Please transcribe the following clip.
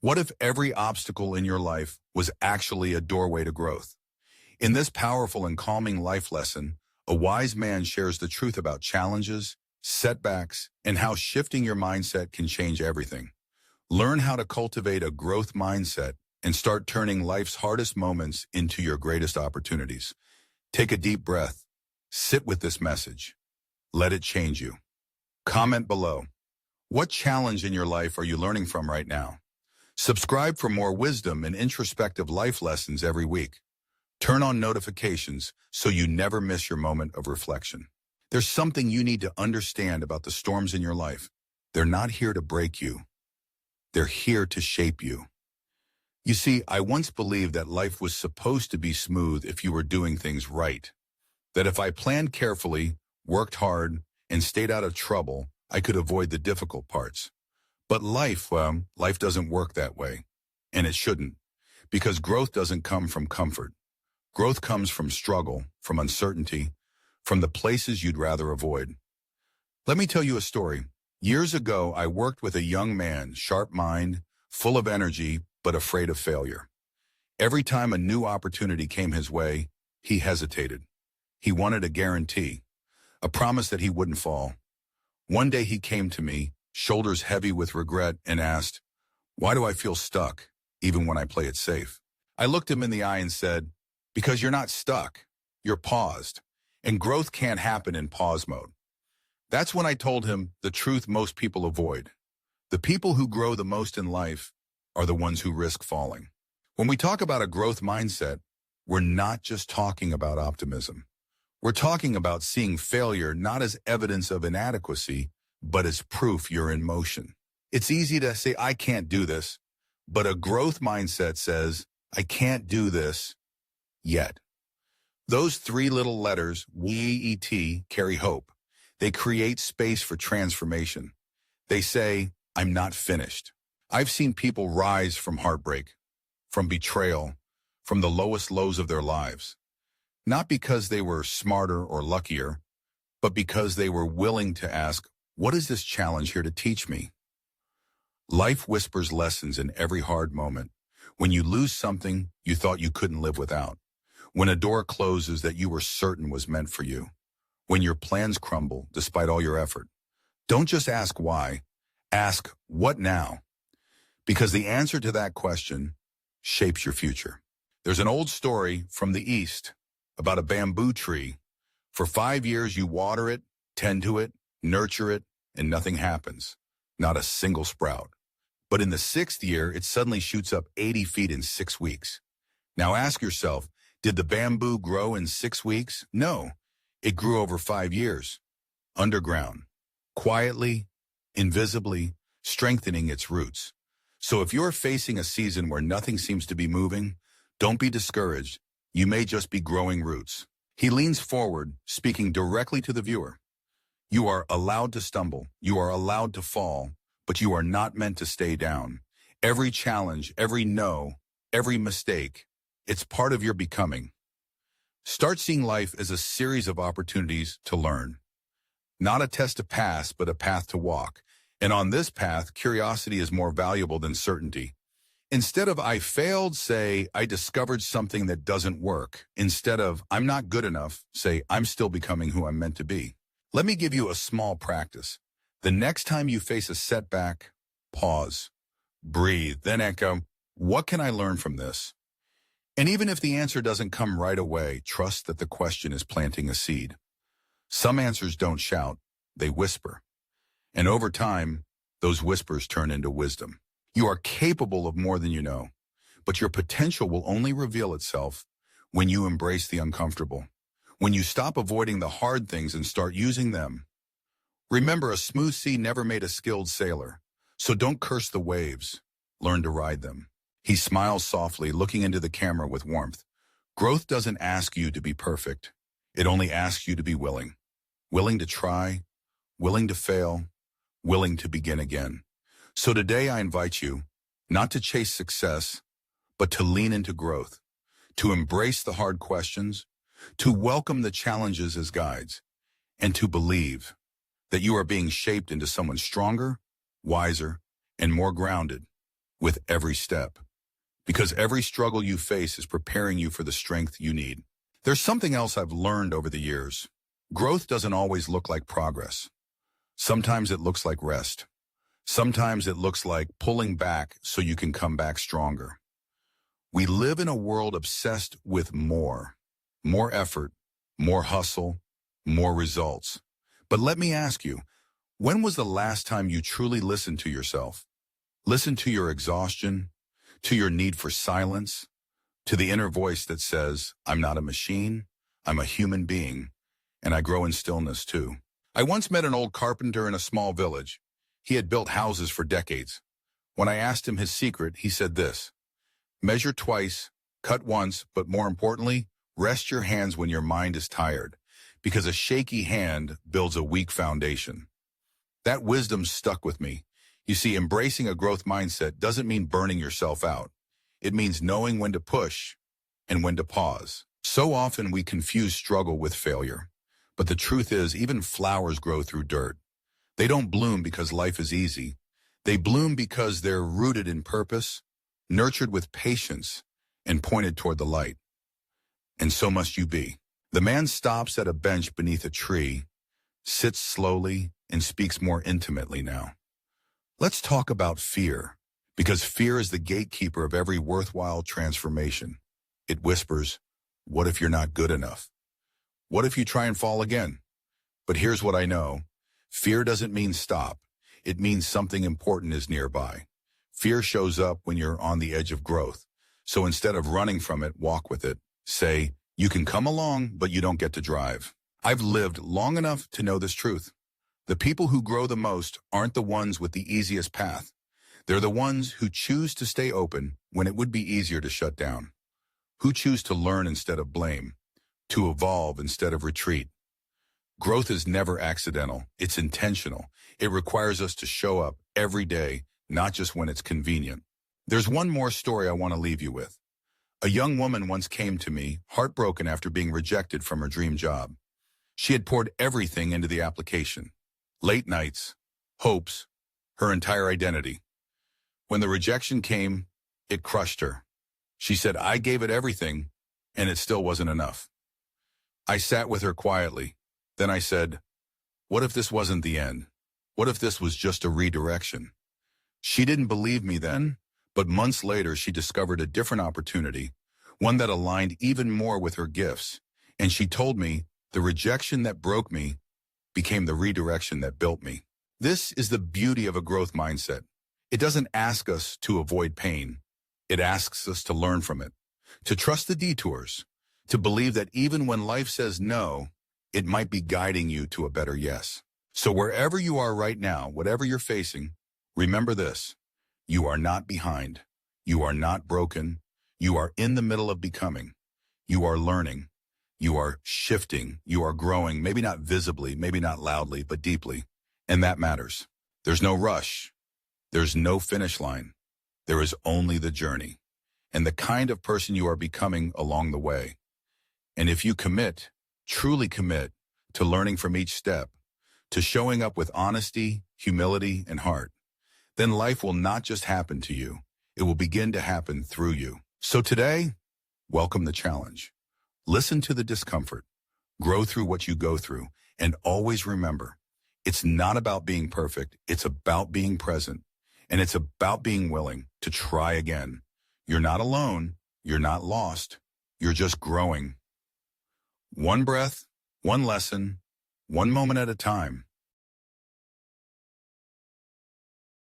What if every obstacle in your life was actually a doorway to growth? In this powerful and calming life lesson, a wise man shares the truth about challenges, setbacks, and how shifting your mindset can change everything. Learn how to cultivate a growth mindset and start turning life's hardest moments into your greatest opportunities. Take a deep breath. Sit with this message. Let it change you. Comment below. What challenge in your life are you learning from right now? Subscribe for more wisdom and introspective life lessons every week. Turn on notifications so you never miss your moment of reflection. There's something you need to understand about the storms in your life. They're not here to break you. They're here to shape you. You see, I once believed that life was supposed to be smooth if you were doing things right. That if I planned carefully, worked hard, and stayed out of trouble, I could avoid the difficult parts. But life doesn't work that way. And it shouldn't. Because growth doesn't come from comfort. Growth comes from struggle, from uncertainty, from the places you'd rather avoid. Let me tell you a story. Years ago, I worked with a young man, sharp mind, full of energy, but afraid of failure. Every time a new opportunity came his way, he hesitated. He wanted a guarantee, a promise that he wouldn't fall. One day he came to me, shoulders heavy with regret, and asked, "Why do I feel stuck, even when I play it safe?" I looked him in the eye and said, "Because you're not stuck, you're paused, and growth can't happen in pause mode." That's when I told him the truth most people avoid. The people who grow the most in life are the ones who risk falling. When we talk about a growth mindset, we're not just talking about optimism. We're talking about seeing failure not as evidence of inadequacy, but as proof you're in motion. It's easy to say, "I can't do this," but a growth mindset says, "I can't do this yet." Those three little letters, WEET, carry hope. They create space for transformation. They say, "I'm not finished." I've seen people rise from heartbreak, from betrayal, from the lowest lows of their lives. Not because they were smarter or luckier, but because they were willing to ask, "What is this challenge here to teach me?" Life whispers lessons in every hard moment. When you lose something you thought you couldn't live without. When a door closes that you were certain was meant for you. When your plans crumble despite all your effort. Don't just ask why. Ask, "What now?" Because the answer to that question shapes your future. There's an old story from the East about a bamboo tree. For 5 years you water it, tend to it, nurture it, and nothing happens. Not a single sprout. But in the 6th year, it suddenly shoots up 80 feet in 6 weeks. Now ask yourself, did the bamboo grow in 6 weeks? No, it grew over 5 years. Underground. Quietly, invisibly, strengthening its roots. So if you're facing a season where nothing seems to be moving, don't be discouraged. You may just be growing roots. He leans forward, speaking directly to the viewer. You are allowed to stumble. You are allowed to fall, but you are not meant to stay down. Every challenge, every no, every mistake, it's part of your becoming. Start seeing life as a series of opportunities to learn. Not a test to pass, but a path to walk. And on this path, curiosity is more valuable than certainty. Instead of "I failed," say, "I discovered something that doesn't work." Instead of "I'm not good enough," say, "I'm still becoming who I'm meant to be." Let me give you a small practice. The next time you face a setback, pause, breathe, then echo, "What can I learn from this?" And even if the answer doesn't come right away, trust that the question is planting a seed. Some answers don't shout, they whisper. And over time, those whispers turn into wisdom. You are capable of more than you know, but your potential will only reveal itself when you embrace the uncomfortable, when you stop avoiding the hard things and start using them. Remember, a smooth sea never made a skilled sailor, so don't curse the waves. Learn to ride them. He smiles softly, looking into the camera with warmth. Growth doesn't ask you to be perfect. It only asks you to be willing. Willing to try, willing to fail, willing to begin again. So today I invite you not to chase success, but to lean into growth, to embrace the hard questions, to welcome the challenges as guides, and to believe that you are being shaped into someone stronger, wiser, and more grounded. with every step. Because every struggle you face is preparing you for the strength you need. There's something else I've learned over the years. Growth doesn't always look like progress. Sometimes it looks like rest. Sometimes it looks like pulling back so you can come back stronger. We live in a world obsessed with more. More effort, more hustle, more results. But let me ask you, when was the last time you truly listened to yourself? Listened to your exhaustion, to your need for silence, to the inner voice that says, I'm not a machine, I'm a human being, and I grow in stillness too. I once met an old carpenter in a small village. He had built houses for decades. When I asked him his secret, he said this: measure twice, cut once, but more importantly, rest your hands when your mind is tired, because a shaky hand builds a weak foundation. That wisdom stuck with me. You see, embracing a growth mindset doesn't mean burning yourself out. It means knowing when to push and when to pause. So often we confuse struggle with failure. But the truth is, even flowers grow through dirt. They don't bloom because life is easy. They bloom because they're rooted in purpose, nurtured with patience, and pointed toward the light. And so must you be. The man stops at a bench beneath a tree, sits slowly, and speaks more intimately now. Let's talk about fear, because fear is the gatekeeper of every worthwhile transformation. It whispers, what if you're not good enough? What if you try and fall again? But here's what I know. Fear doesn't mean stop. It means something important is nearby. Fear shows up when you're on the edge of growth. So instead of running from it, walk with it. Say, you can come along, but you don't get to drive. I've lived long enough to know this truth. The people who grow the most aren't the ones with the easiest path. They're the ones who choose to stay open when it would be easier to shut down. Who choose to learn instead of blame, to evolve instead of retreat. Growth is never accidental. It's intentional. It requires us to show up every day, not just when it's convenient. There's one more story I want to leave you with. A young woman once came to me, heartbroken after being rejected from her dream job. She had poured everything into the application. Late nights, hopes, her entire identity. When the rejection came, it crushed her. She said, I gave it everything, and it still wasn't enough. I sat with her quietly. Then I said, what if this wasn't the end? What if this was just a redirection? She didn't believe me then, but months later she discovered a different opportunity, one that aligned even more with her gifts. And she told me, the rejection that broke me became the redirection that built me. This is the beauty of a growth mindset. It doesn't ask us to avoid pain. It asks us to learn from it, to trust the detours, to believe that even when life says no, it might be guiding you to a better yes. So wherever you are right now, whatever you're facing, remember this: you are not behind. You are not broken. You are in the middle of becoming. You are learning. You are shifting. You are growing, maybe not visibly, maybe not loudly, but deeply. And that matters. There's no rush. There's no finish line. There is only the journey and the kind of person you are becoming along the way. And if you commit, truly commit, to learning from each step, to showing up with honesty, humility, and heart, then life will not just happen to you. It will begin to happen through you. So today, welcome the challenge. Listen to the discomfort, grow through what you go through, and always remember, it's not about being perfect, it's about being present, and it's about being willing to try again. You're not alone, you're not lost, you're just growing. One breath, one lesson, one moment at a time.